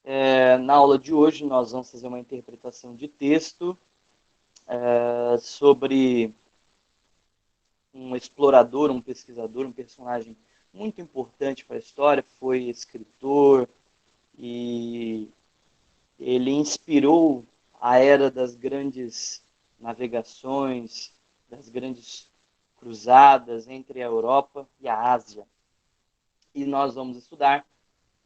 Na aula de hoje, nós vamos fazer uma interpretação de texto sobre um explorador, um pesquisador, um personagem muito importante para a história. Foi escritor e ele inspirou a era das grandes navegações, das grandes cruzadas entre a Europa e a Ásia. E nós vamos estudar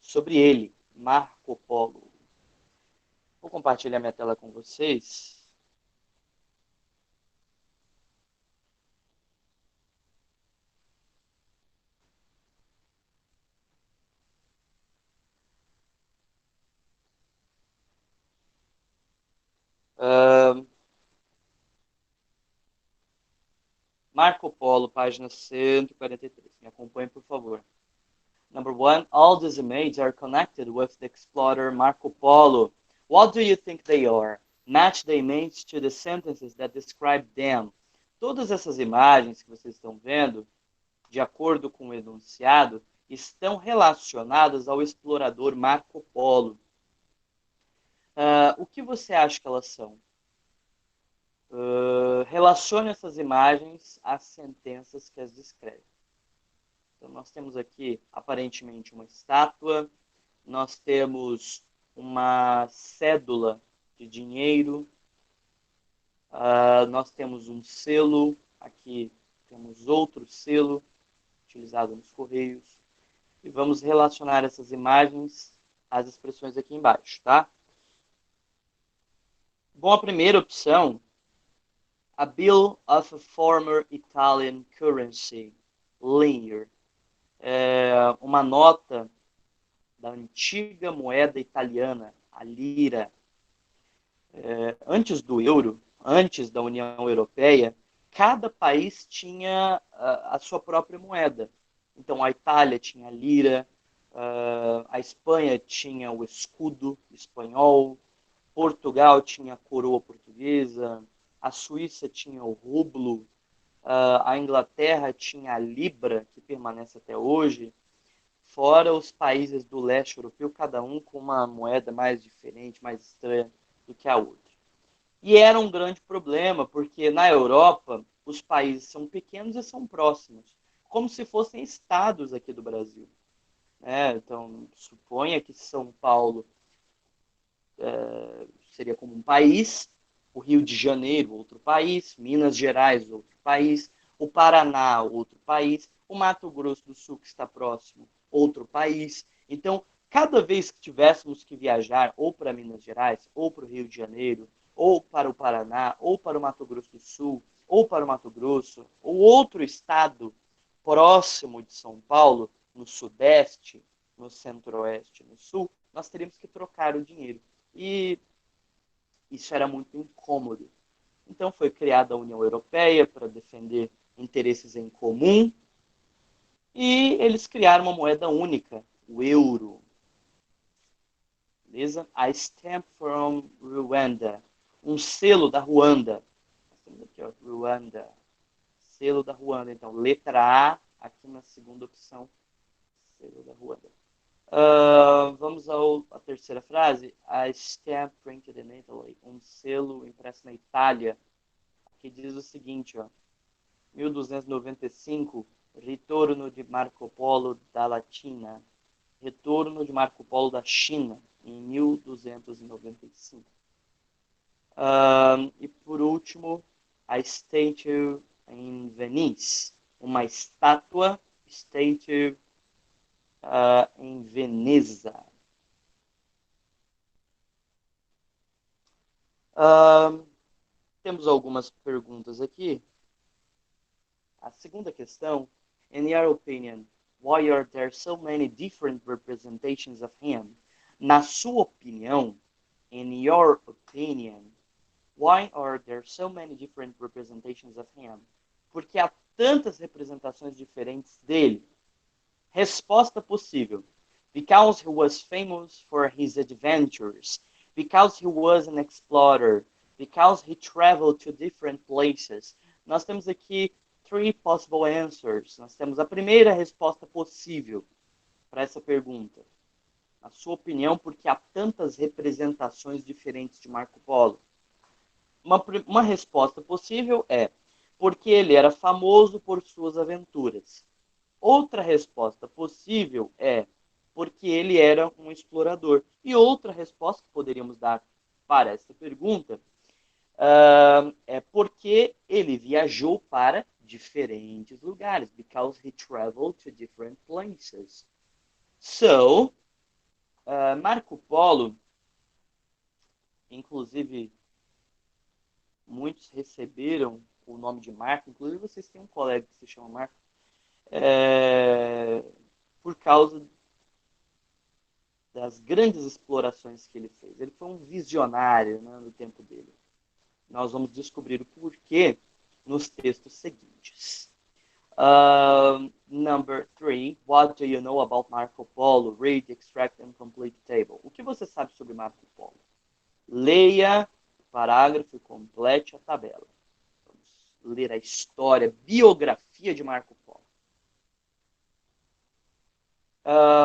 sobre ele, Marco Polo. Vou compartilhar minha tela com vocês. Marco Polo, página 143. Me acompanhe, por favor. Number 1, all these images are connected with the explorer Marco Polo. What do you think they are? Match the image to the sentences that describe them. Todas essas imagens que vocês estão vendo, de acordo com o enunciado, estão relacionadas ao explorador Marco Polo. O que você acha que elas são? Relacione essas imagens às sentenças que as descrevem. Então, nós temos aqui, aparentemente, uma estátua, nós temos uma cédula de dinheiro, nós temos um selo, aqui temos outro selo, utilizado nos Correios, e vamos relacionar essas imagens às expressões aqui embaixo, tá? Bom, a primeira opção, a bill of a former Italian currency, lire, uma nota da antiga moeda italiana, a lira. Antes do euro, antes da União Europeia, cada país tinha a sua própria moeda. Então, a Itália tinha a lira, a Espanha tinha o escudo espanhol, Portugal tinha a coroa portuguesa, a Suíça tinha o rublo, a Inglaterra tinha a libra, que permanece até hoje, fora os países do leste europeu, cada um com uma moeda mais diferente, mais estranha do que a outra. E era um grande problema, porque na Europa os países são pequenos e são próximos, como se fossem estados aqui do Brasil. Então, suponha que São Paulo seria como um país, o Rio de Janeiro, outro país, Minas Gerais, outro país, o Paraná, outro país, o Mato Grosso do Sul, que está próximo, outro país. Então, cada vez que tivéssemos que viajar ou para Minas Gerais, ou para o Rio de Janeiro, ou para o Paraná, ou para o Mato Grosso do Sul, ou para o Mato Grosso, ou outro estado próximo de São Paulo, no Sudeste, no Centro-Oeste, no Sul, nós teríamos que trocar o dinheiro. E isso era muito incômodo. Então foi criada a União Europeia para defender interesses em comum e eles criaram uma moeda única, o euro. Beleza? A stamp from Rwanda, um selo da Ruanda. Nós temos aqui, ó, Ruanda. Selo da Ruanda. Então, letra A, aqui na segunda opção, selo da Ruanda. Vamos à terceira frase. A stamp printed in Italy. Um selo impresso na Itália. Que diz o seguinte, ó. 1295, retorno de Marco Polo da Latina. Retorno de Marco Polo da China, em 1295. E por último, a statue em Venice. Uma estátua, statue em Veneza. Temos algumas perguntas aqui. A segunda questão, in your opinion, why are there so many different representations of him? Na sua opinião, in your opinion, why are there so many different representations of him? Porque há tantas representações diferentes dele. Resposta possível. Because he was famous for his adventures. Because he was an explorer. Because he traveled to different places. Nós temos aqui three possible answers. Nós temos a primeira resposta possível para essa pergunta. Na sua opinião, por que há tantas representações diferentes de Marco Polo? Uma resposta possível é porque ele era famoso por suas aventuras. Outra resposta possível é porque ele era um explorador. E outra resposta que poderíamos dar para essa pergunta é porque ele viajou para diferentes lugares, because he traveled to different places. So, Marco Polo, inclusive, muitos receberam o nome de Marco, inclusive vocês têm um colega que se chama Marco, por causa das grandes explorações que ele fez. Ele foi um visionário, né, no tempo dele. Nós vamos descobrir o porquê nos textos seguintes. Number 3. What do you know about Marco Polo? Read, extract and complete table. O que você sabe sobre Marco Polo? Leia o parágrafo e complete a tabela. Vamos ler a história, biografia de Marco Polo.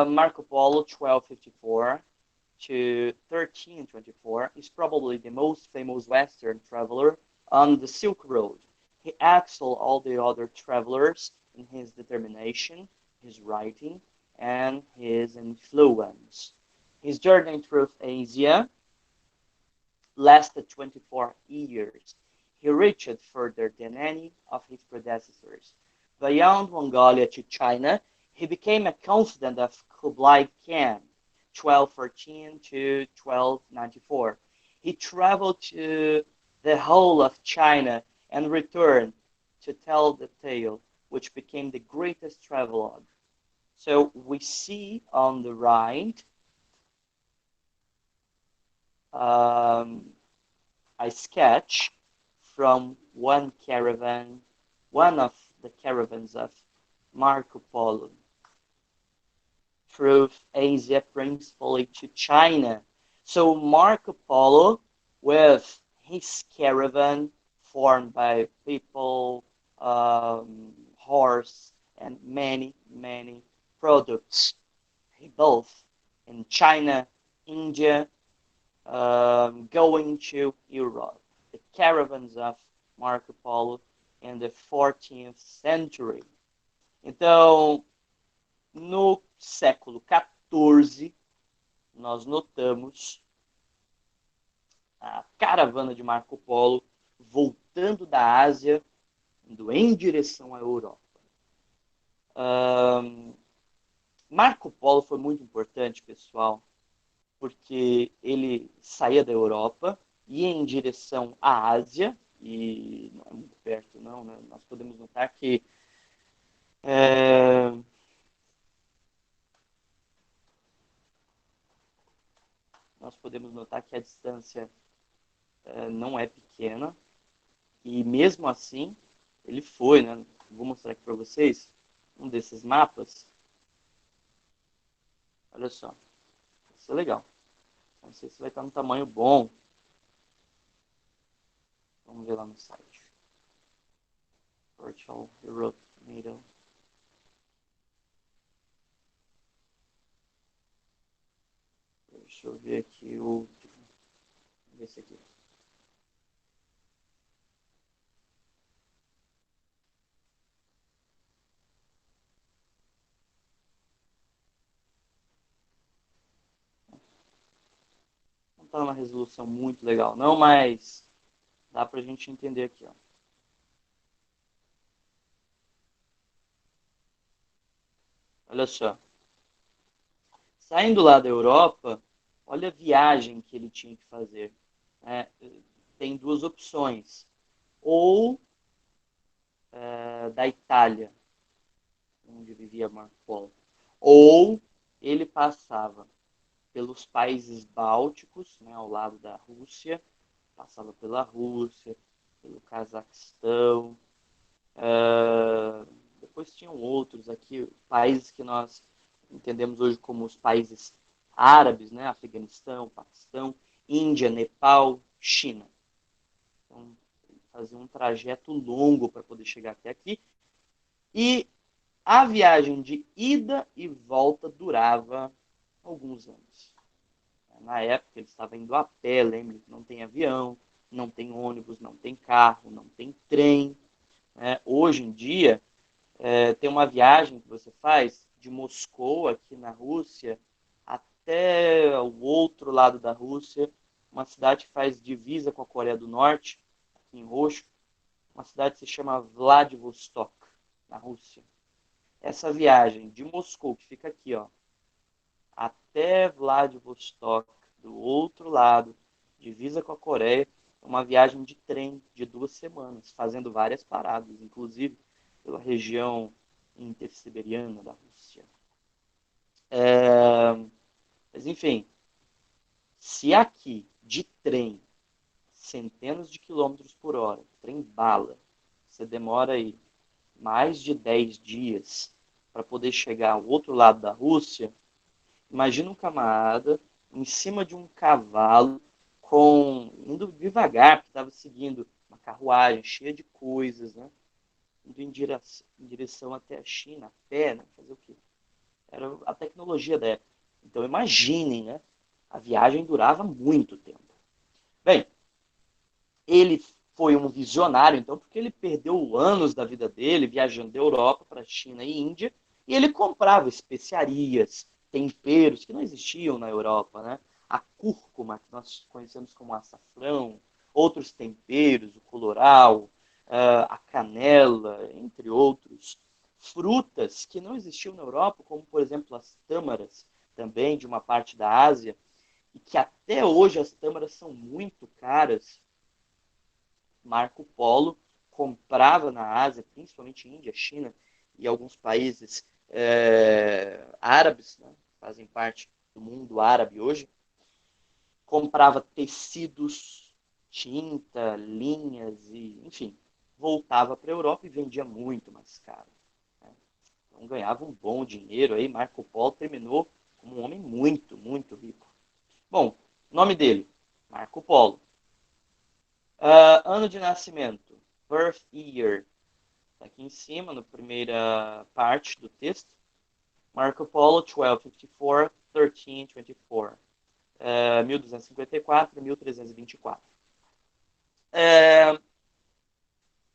Marco Polo, 1254 to 1324, is probably the most famous Western traveler on the Silk Road. He excelled all the other travelers in his determination, his writing, and his influence. His journey through Asia lasted 24 years. He reached further than any of his predecessors. Beyond Mongolia to China, he became a confidant of Kublai Khan, 1214 to 1294. He traveled to the whole of China and returned to tell the tale, which became the greatest travelogue. So we see on the right a sketch from one of the caravans of Marco Polo through Asia, principally to China. So Marco Polo, with his caravan formed by people, horse, and many, many products, both in China, India, going to Europe. The caravans of Marco Polo in the 14th century. Então, no século XIV, nós notamos a caravana de Marco Polo voltando da Ásia, indo em direção à Europa. Marco Polo foi muito importante, pessoal, porque ele saía da Europa, ia em direção à Ásia, e não é muito perto não, né? Nós podemos notar que a distância não é pequena, e mesmo assim ele foi, né? Vou mostrar aqui para vocês um desses mapas. Olha só, isso é legal. Não sei se vai estar no tamanho bom. Vamos ver lá no site. Virtual Europe NATO. Deixa eu ver aqui o outro. Vamos ver esse aqui. Não está numa resolução muito legal, não, mas dá para a gente entender aqui, ó. Olha só. Saindo lá da Europa, olha a viagem que ele tinha que fazer. Tem duas opções. Ou da Itália, onde vivia Marco Polo, ou ele passava pelos países bálticos, né, ao lado da Rússia, passava pela Rússia, pelo Cazaquistão, depois tinham outros aqui, países que nós entendemos hoje como os países árabes, né, Afeganistão, Paquistão, Índia, Nepal, China. Então, fazia um trajeto longo para poder chegar até aqui. E a viagem de ida e volta durava alguns anos. Na época, ele estava indo a pé, lembre que não tem avião, não tem ônibus, não tem carro, não tem trem. Né? Hoje em dia, tem uma viagem que você faz de Moscou, aqui na Rússia, até o outro lado da Rússia, uma cidade que faz divisa com a Coreia do Norte, aqui em roxo, uma cidade que se chama Vladivostok, na Rússia. Essa viagem de Moscou, que fica aqui, ó, até Vladivostok, do outro lado, divisa com a Coreia, uma viagem de trem de 2 semanas, fazendo várias paradas, inclusive pela região intersiberiana da Rússia. Mas, enfim, se aqui, de trem, centenas de quilômetros por hora, trem bala, você demora aí mais de 10 dias para poder chegar ao outro lado da Rússia, imagina um camarada em cima de um cavalo, indo devagar, porque estava seguindo uma carruagem cheia de coisas, né? Indo em direção até a China, a pé, né? Fazer o quê? Era a tecnologia da época. Então imaginem, né? A viagem durava muito tempo. Bem, ele foi um visionário, então, porque ele perdeu anos da vida dele viajando da Europa para a China e Índia, e ele comprava especiarias, temperos que não existiam na Europa, né? A cúrcuma, que nós conhecemos como açafrão, outros temperos, o colorau, a canela, entre outros. Frutas que não existiam na Europa, como, por exemplo, as tâmaras, também de uma parte da Ásia, e que até hoje as tâmaras são muito caras. Marco Polo comprava na Ásia, principalmente Índia, China e alguns países árabes, né, fazem parte do mundo árabe hoje, comprava tecidos, tinta, linhas e, enfim, voltava para a Europa e vendia muito mais caro. Né? Então ganhava um bom dinheiro aí. Marco Polo terminou como um homem muito, muito rico. Bom, nome dele, Marco Polo. Ano de nascimento, birth year, tá aqui em cima, na primeira parte do texto. Marco Polo, 1254, 1324. 1254, 1324.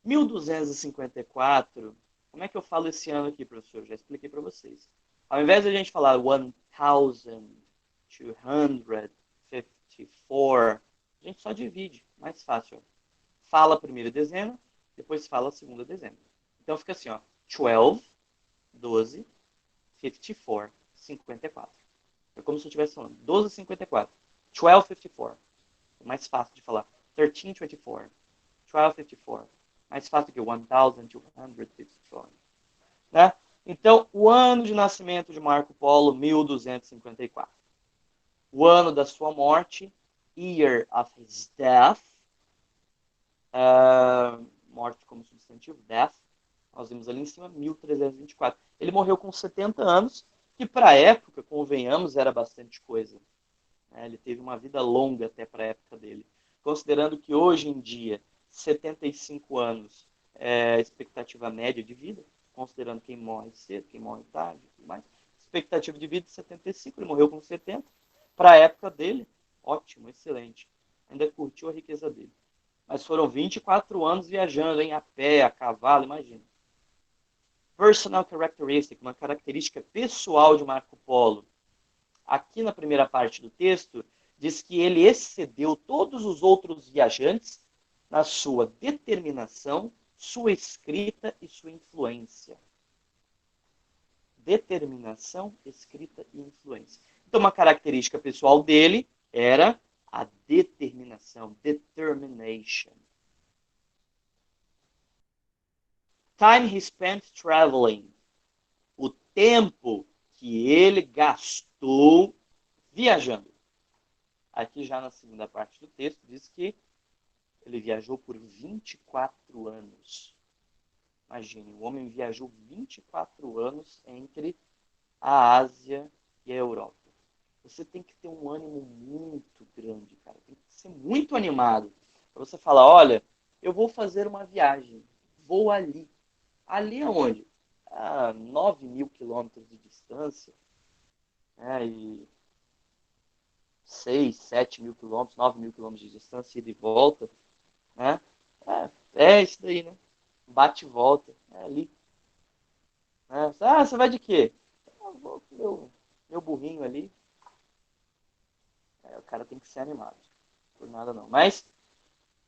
1254, como é que eu falo esse ano aqui, professor? Já expliquei para vocês. Ao invés de a gente falar 1254, a gente só divide, mais fácil. Fala a primeira dezena, depois fala a segunda dezena. Então fica assim, ó, 12, 12, 54, 54. É como se eu estivesse falando 1254, 1254. É mais fácil de falar 1324, 1254. Mais fácil que 1254. Né? Então, o ano de nascimento de Marco Polo, 1254. O ano da sua morte, year of his death, morte como substantivo, death, nós vimos ali em cima, 1324. Ele morreu com 70 anos, que para a época, convenhamos, era bastante coisa. Ele teve uma vida longa até para a época dele. Considerando que hoje em dia, 75 anos é a expectativa média de vida, considerando quem morre cedo, quem morre tarde, tudo mais. Expectativa de vida de 75, ele morreu com 70. Para a época dele, ótimo, excelente. Ainda curtiu a riqueza dele. Mas foram 24 anos viajando, hein, a pé, a cavalo, imagina. Personal characteristic, uma característica pessoal de Marco Polo. Aqui na primeira parte do texto, diz que ele excedeu todos os outros viajantes na sua determinação, sua escrita e sua influência. Determinação, escrita e influência. Então, uma característica pessoal dele era a determinação, determination. Time he spent traveling. O tempo que ele gastou viajando. Aqui já na segunda parte do texto diz que ele viajou por 24 anos. Imagine, o homem viajou 24 anos entre a Ásia e a Europa. Você tem que ter um ânimo muito grande, cara. Tem que ser muito animado. Para você falar, olha, eu vou fazer uma viagem. Vou ali. Ali aonde? A 9 mil quilômetros de distância. E 6, 7 mil quilômetros, 9 mil quilômetros de distância, ida e volta, né? É isso daí, né? Bate e volta, é ali. Né? Ah, você vai de quê? Eu vou com meu burrinho ali. O cara tem que ser animado, por nada não. Mas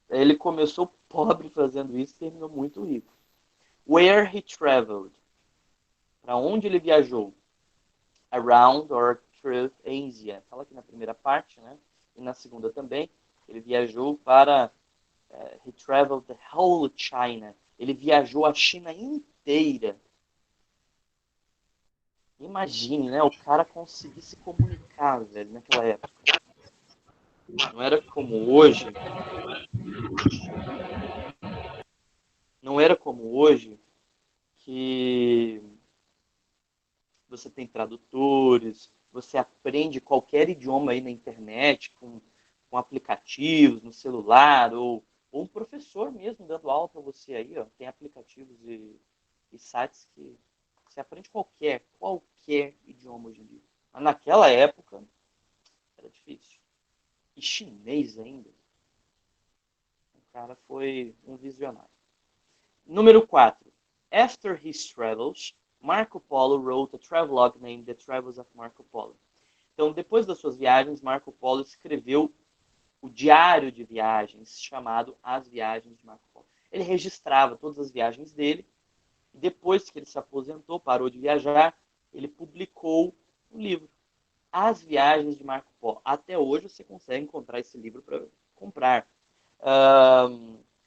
ele começou pobre fazendo isso e terminou muito rico. Where he traveled. Para onde ele viajou? Around or through Asia. Fala aqui na primeira parte, né? E na segunda também. Ele viajou para... he traveled the whole China. Ele viajou a China inteira. Imagine, né? O cara conseguir se comunicar, velho, naquela época. Não era como hoje. Não era como hoje que você tem tradutores, você aprende qualquer idioma aí na internet, com aplicativos no celular, ou um professor mesmo dando aula para você aí, ó, tem aplicativos e sites que você aprende qualquer idioma hoje em dia. Mas naquela época era difícil. E chinês ainda. O cara foi um visionário. Número 4. After his travels, Marco Polo wrote a travelogue named The Travels of Marco Polo. Então, depois das suas viagens, Marco Polo escreveu o diário de viagens, chamado As Viagens de Marco Polo. Ele registrava todas as viagens dele, e depois que ele se aposentou, parou de viajar, ele publicou um livro, As Viagens de Marco Polo. Até hoje você consegue encontrar esse livro para comprar.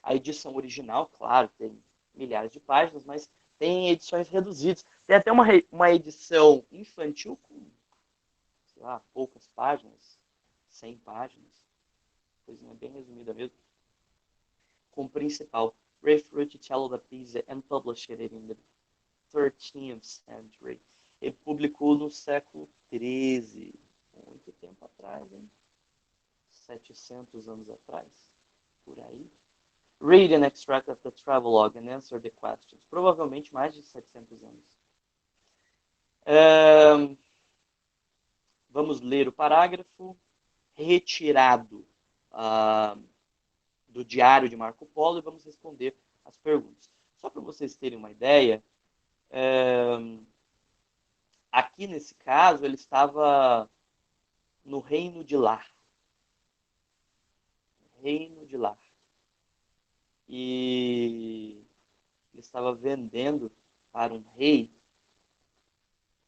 A edição original, claro, tem milhares de páginas, mas tem edições reduzidas. Tem até uma edição infantil com, sei lá, poucas páginas, 100 páginas, coisinha bem resumida mesmo, com o principal, Refruiticello da Pisa, and published it in the 13th century. Ele publicou no século XIII, muito tempo atrás, hein? 700 anos atrás, por aí. Read an extract of the travelogue and answer the questions. Provavelmente mais de 700 anos. Vamos ler o parágrafo retirado do diário de Marco Polo e vamos responder as perguntas. Só para vocês terem uma ideia, aqui nesse caso ele estava no Reino de Lar. Reino de Lar. E ele estava vendendo para um rei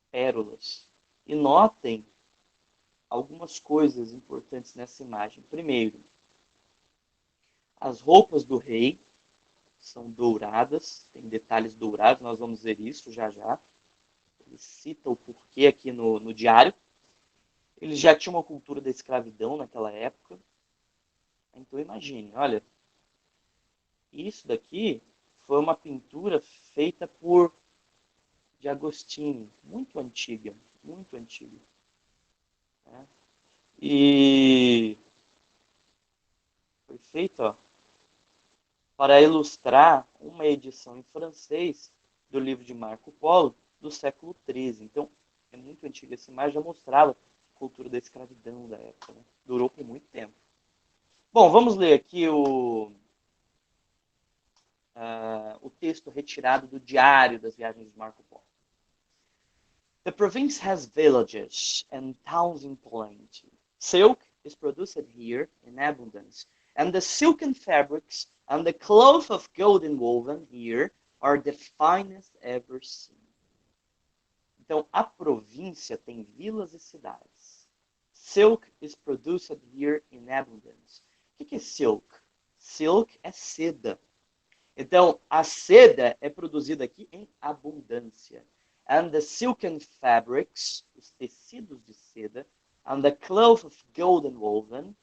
pérolas. E notem algumas coisas importantes nessa imagem. Primeiro, as roupas do rei são douradas, tem detalhes dourados, nós vamos ver isso já já. Ele cita o porquê aqui no diário. Eles já tinham uma cultura da escravidão naquela época. Então imagine, olha, isso daqui foi uma pintura feita por de Agostini, muito antiga, muito antiga. Né? E foi feita para ilustrar uma edição em francês do livro de Marco Polo do século XIII. Então, é muito antiga essa imagem, já mostrava a cultura da escravidão da época. Né? Durou por muito tempo. Bom, vamos ler aqui o texto retirado do diário das viagens de Marco Polo. The province has villages and towns in plenty. Silk is produced here in abundance, and the silken fabrics and the cloth of golden woven here are the finest ever seen. Então, a província tem vilas e cidades. Silk is produced here in abundance. O que é silk? Silk é seda. Então, a seda é produzida aqui em abundância. And the silken fabrics, os tecidos de seda, and the cloth of golden woven,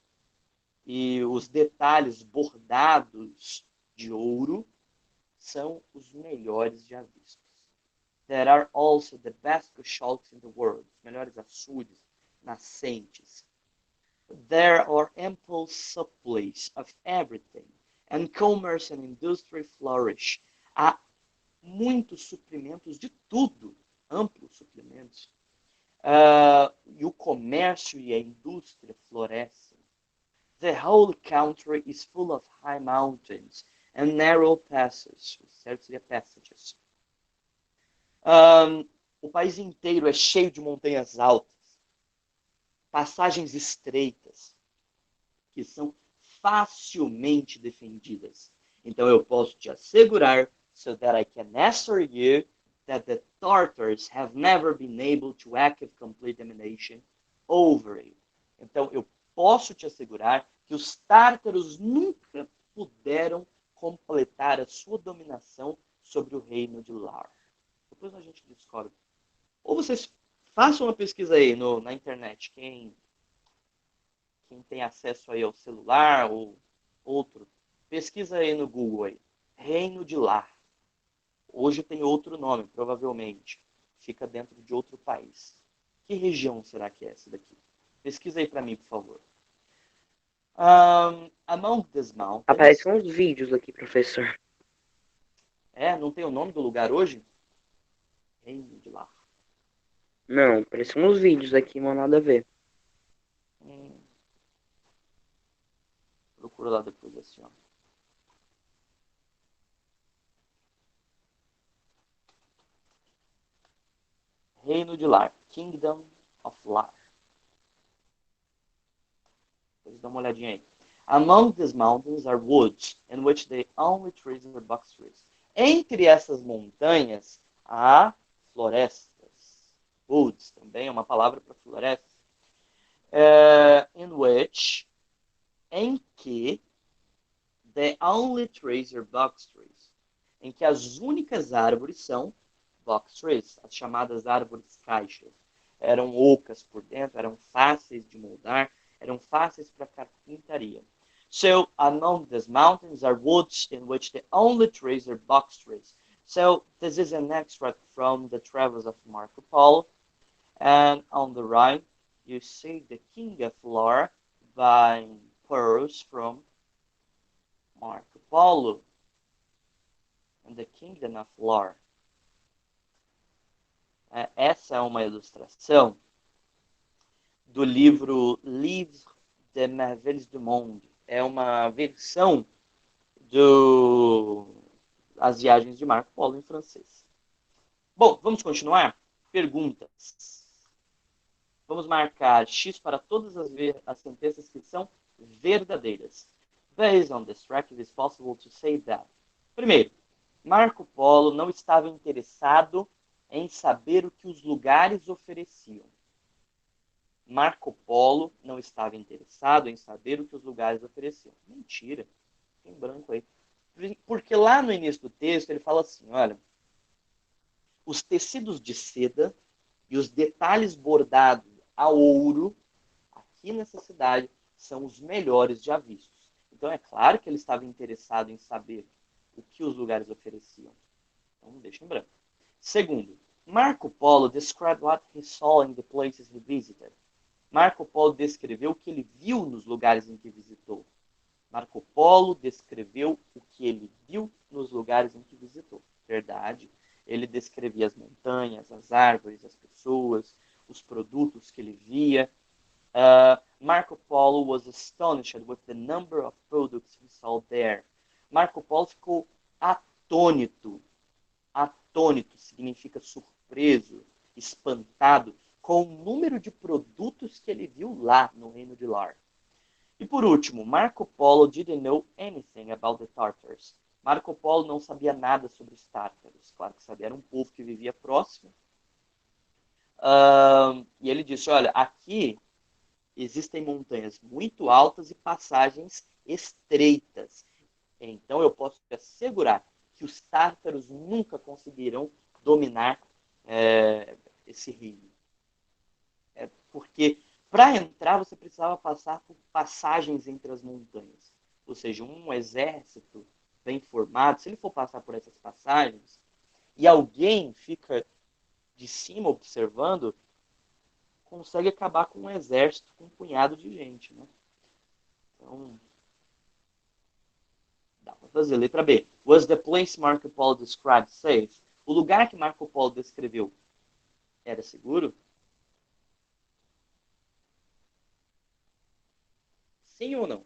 e os detalhes bordados de ouro, são os melhores já vistos. There are also the best cushalks in the world, os melhores açudes, nascentes. There are ample supplies of everything, and commerce and industry flourish. Há muitos suprimentos de tudo, amplos suprimentos. E o comércio e a indústria florescem. The whole country is full of high mountains and narrow passes. O certo seria passages. O país inteiro é cheio de montanhas altas, passagens estreitas, que são facilmente defendidas. Então eu posso te assegurar, so that I can assure you that the Tartars have never been able to achieve complete domination over it. Então eu posso te assegurar que os tártaros nunca puderam completar a sua dominação sobre o reino de Lar. Depois a gente descobre. Ou vocês façam uma pesquisa aí na internet, quem tem acesso aí ao celular ou outro, pesquisa aí no Google aí, Reino de Lar. Hoje tem outro nome, provavelmente. Fica dentro de outro país. Que região será que é essa daqui? Pesquisa aí para mim, por favor. Among these mountains... Aparecem uns vídeos aqui, professor. Não tem o nome do lugar hoje? Reino de Lar. Não, aparecem uns vídeos aqui, mas nada a ver. Procura lá depois assim, ó. Reino de Lar. Kingdom of Lar. Depois dá uma olhadinha aí. Among these mountains are woods, in which the only trees are box trees. Entre essas montanhas há florestas. Woods também é uma palavra para florestas. In which, em que, the only trees are box trees. Em que as únicas árvores são box trees, as chamadas árvores caixas. Eram ocas por dentro, eram fáceis de moldar, eram fáceis para carpintaria. So, among these mountains are woods in which the only trees are box trees. So, this is an extract from the Travels of Marco Polo. And on the right, you see the King of Lar buying pearls from Marco Polo. And the Kingdom of Lar. Essa é uma ilustração do livro Livre des Merveilles du Monde. É uma versão das viagens de Marco Polo em francês. Bom, vamos continuar? Perguntas. Vamos marcar X para todas as sentenças que são verdadeiras. Based on this track, it is possible to say that. Primeiro, Marco Polo não estava interessado em saber o que os lugares ofereciam. Marco Polo não estava interessado em saber o que os lugares ofereciam. Mentira. Tem branco aí. Porque lá no início do texto ele fala assim, olha, os tecidos de seda e os detalhes bordados a ouro aqui nessa cidade são os melhores já vistos. Então é claro que ele estava interessado em saber o que os lugares ofereciam. Então deixa em branco. Segundo, Marco Polo described what he saw in the places he visited. Marco Polo descreveu o que ele viu nos lugares em que visitou. Marco Polo descreveu o que ele viu nos lugares em que visitou. Verdade. Ele descrevia as montanhas, as árvores, as pessoas, os produtos que ele via. Marco Polo was astonished with the number of products he saw there. Marco Polo ficou atônito. Atônito significa surpreso, espantado, com o número de produtos que ele viu lá no Reino de Lar. E por último, Marco Polo didn't know anything about the Tartars. Marco Polo não sabia nada sobre os tártaros. Claro que sabia, era um povo que vivia próximo. E ele disse, olha, aqui existem montanhas muito altas e passagens estreitas. Então eu posso te assegurar que os tártaros nunca conseguirão dominar esse reino. Porque para entrar você precisava passar por passagens entre as montanhas. Ou seja, um exército bem formado, se ele for passar por essas passagens e alguém fica de cima observando, consegue acabar com um exército, com um punhado de gente. Né? Então, dá para fazer. Letra B. Was the place Marco Polo described safe? O lugar que Marco Polo descreveu era seguro? Sim ou não?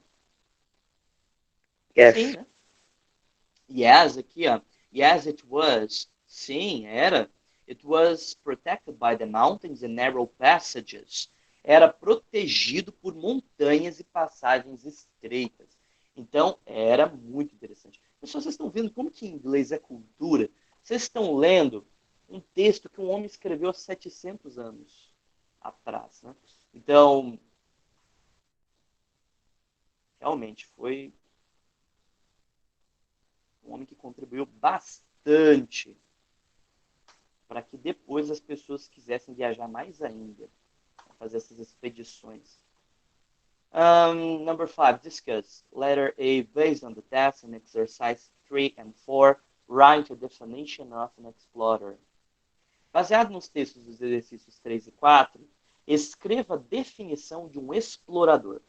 Sim, Yes. né? Yes, aqui, ó. Yes, it was. Sim, era. It was protected by the mountains and narrow passages. Era protegido por montanhas e passagens estreitas. Então, era muito interessante. Pessoal, vocês estão vendo como que inglês é cultura? Vocês estão lendo um texto que um homem escreveu há 700 anos atrás, né? Então, realmente, foi um homem que contribuiu bastante para que depois as pessoas quisessem viajar mais ainda, fazer essas expedições. Number 5, discuss. Letter A, based on the test and exercise 3 and 4, write a definition of an explorer. Baseado nos textos dos exercícios 3 e 4, escreva a definição de um explorador.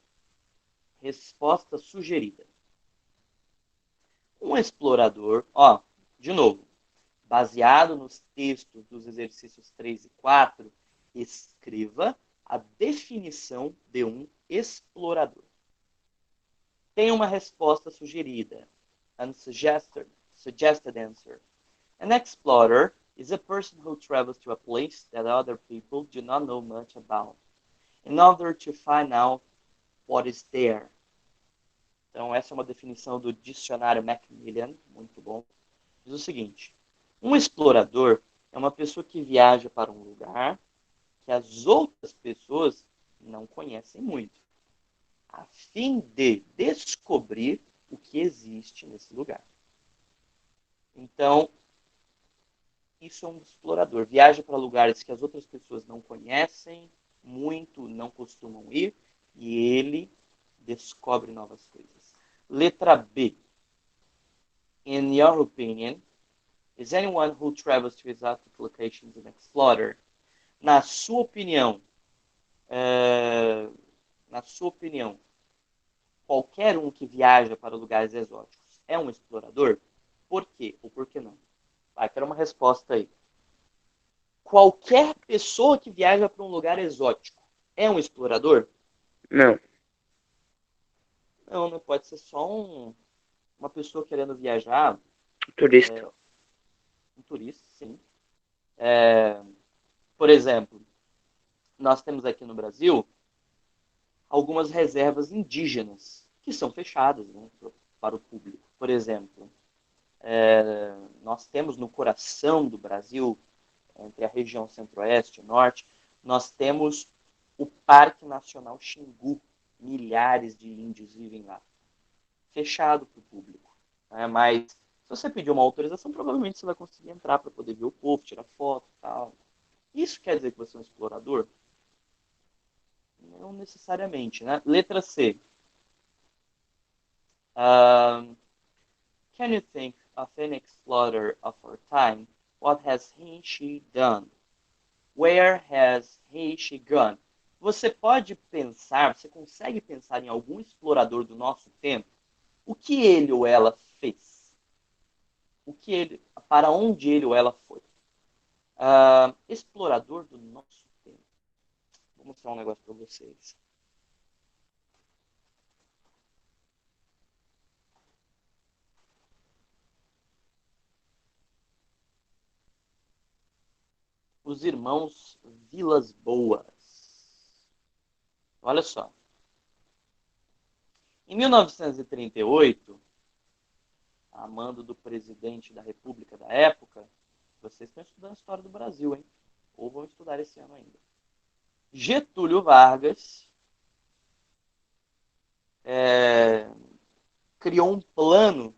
Resposta sugerida. Um explorador, ó, de novo, baseado nos textos dos exercícios 3 e 4, escreva a definição de um explorador. Tem uma resposta sugerida. Suggested answer. An explorer is a person who travels to a place that other people do not know much about, in order to find out what is there. Então, essa é uma definição do dicionário Macmillan, muito bom. Diz o seguinte: um explorador é uma pessoa que viaja para um lugar que as outras pessoas não conhecem muito, a fim de descobrir o que existe nesse lugar. Então, isso é um explorador. Viaja para lugares que as outras pessoas não conhecem muito, não costumam ir, e ele descobre novas coisas. Letra B. In your opinion, is anyone who travels to exotic locations an explorer? Na sua opinião, qualquer um que viaja para lugares exóticos é um explorador? Por quê ou por que não? Quero uma resposta aí. Qualquer pessoa que viaja para um lugar exótico é um explorador? Não. Não, não pode ser só uma pessoa querendo viajar, Turista. um turista, sim. Por exemplo, nós temos aqui no Brasil algumas reservas indígenas que são fechadas, né, para o público. Por exemplo, nós temos no coração do Brasil, entre a região centro-oeste e norte, nós temos o Parque Nacional Xingu. Milhares de índios vivem lá. Fechado para o público. Né? Mas se você pedir uma autorização, provavelmente você vai conseguir entrar para poder ver o povo, tirar foto e tal. Isso quer dizer que você é um explorador? Não necessariamente, né? Letra C. Can you think of an explorer of our time? What has he, she done? Where has he, she gone? Você pode pensar, você consegue pensar em algum explorador do nosso tempo? O que ele ou ela fez? Para onde ele ou ela foi? Explorador do nosso tempo. Vou mostrar um negócio para vocês. Os irmãos Vilas Boas. Olha só. Em 1938, a mando do presidente da República da época, vocês estão estudando a história do Brasil, hein? Ou vão estudar esse ano ainda. Getúlio Vargas criou um plano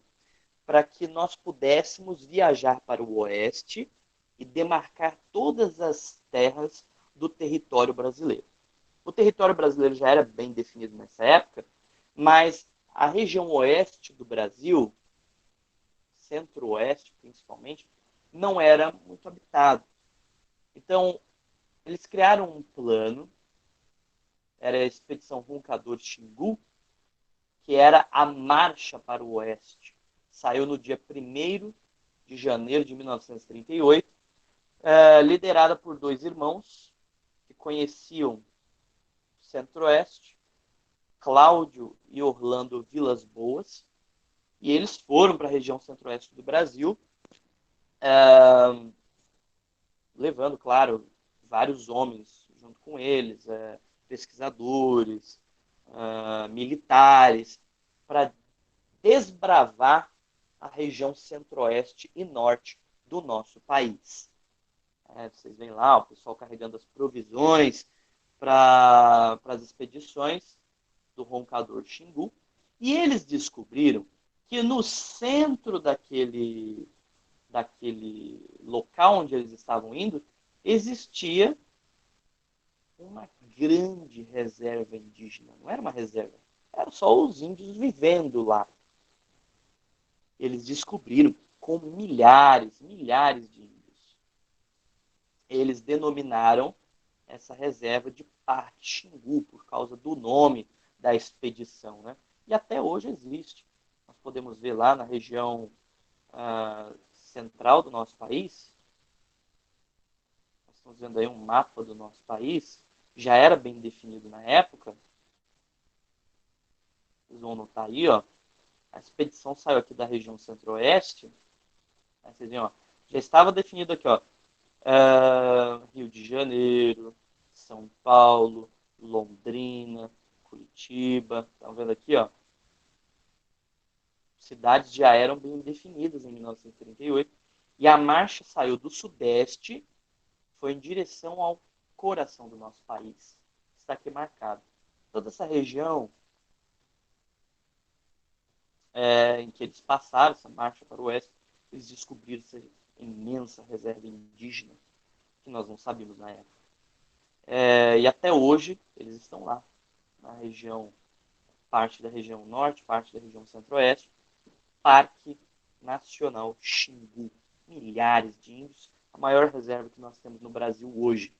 para que nós pudéssemos viajar para o oeste e demarcar todas as terras do território brasileiro. O território brasileiro já era bem definido nessa época, mas a região oeste do Brasil, centro-oeste principalmente, não era muito habitado. Então, eles criaram um plano, era a Expedição Roncador Xingu, que era a marcha para o oeste. Saiu no dia 1º de janeiro de 1938, liderada por dois irmãos que conheciam o centro-oeste, Cláudio e Orlando Vilas Boas, e eles foram para a região centro-oeste do Brasil, levando, claro, vários homens junto com eles, pesquisadores, militares, para desbravar a região centro-oeste e norte do nosso país. Vocês veem lá o pessoal carregando as provisões para as expedições do Roncador Xingu, e eles descobriram que no centro daquele local onde eles estavam indo, existia uma grande reserva indígena. Não era uma reserva, era só os índios vivendo lá. Eles descobriram com milhares de índios. Eles denominaram essa reserva de Parque Xingu, por causa do nome da expedição, né? E até hoje existe. Nós podemos ver lá na região central do nosso país, nós estamos vendo aí um mapa do nosso país, já era bem definido na época. Vocês vão notar aí, ó, a expedição saiu aqui da região centro-oeste, aí vocês veem, ó, já estava definido aqui, ó, Rio de Janeiro, São Paulo, Londrina, Curitiba, estão vendo aqui, ó, cidades já eram bem definidas em 1938, e a marcha saiu do sudeste, foi em direção ao coração do nosso país. Está aqui marcado. Toda essa região em que eles passaram, essa marcha para o oeste, eles descobriram essa imensa reserva indígena, que nós não sabíamos na época. E até hoje, eles estão lá, na região, parte da região norte, parte da região centro-oeste, Parque Nacional Xingu. Milhares de índios, a maior reserva que nós temos no Brasil hoje.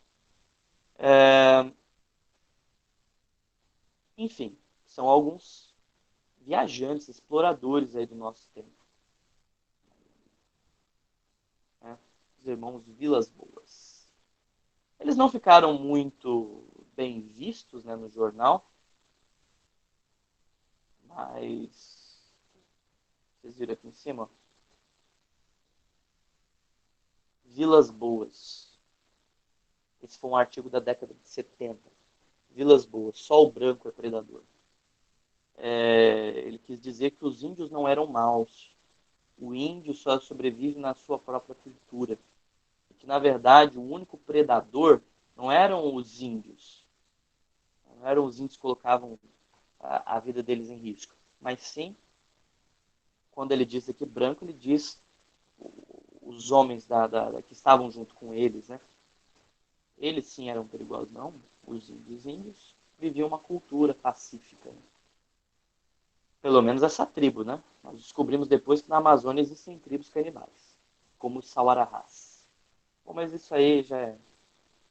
Enfim, são alguns viajantes, exploradores aí do nosso tempo. Os irmãos Vilas Boas. Eles não ficaram muito bem vistos, né, no jornal, mas vocês viram aqui em cima, ó. Vilas Boas. Esse foi um artigo da década de 70. Vilas Boas, só o branco é predador. Ele quis dizer que os índios não eram maus. O índio só sobrevive na sua própria cultura. E que, na verdade, o único predador não eram os índios. Não eram os índios que colocavam a vida deles em risco. Mas sim, quando ele diz aqui branco, ele diz os homens que estavam junto com eles, né? Eles sim eram perigosos, não. Os índios viviam uma cultura pacífica. Né? Pelo menos essa tribo, né? Nós descobrimos depois que na Amazônia existem tribos canibais, como os Sauarahás. Bom, mas isso aí já é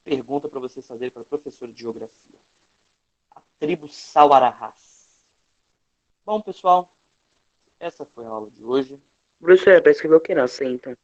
pergunta para vocês fazerem para professor de geografia. A tribo Sauarahás. Bom, pessoal, essa foi a aula de hoje. Professor, é pra escrever o que na C, então?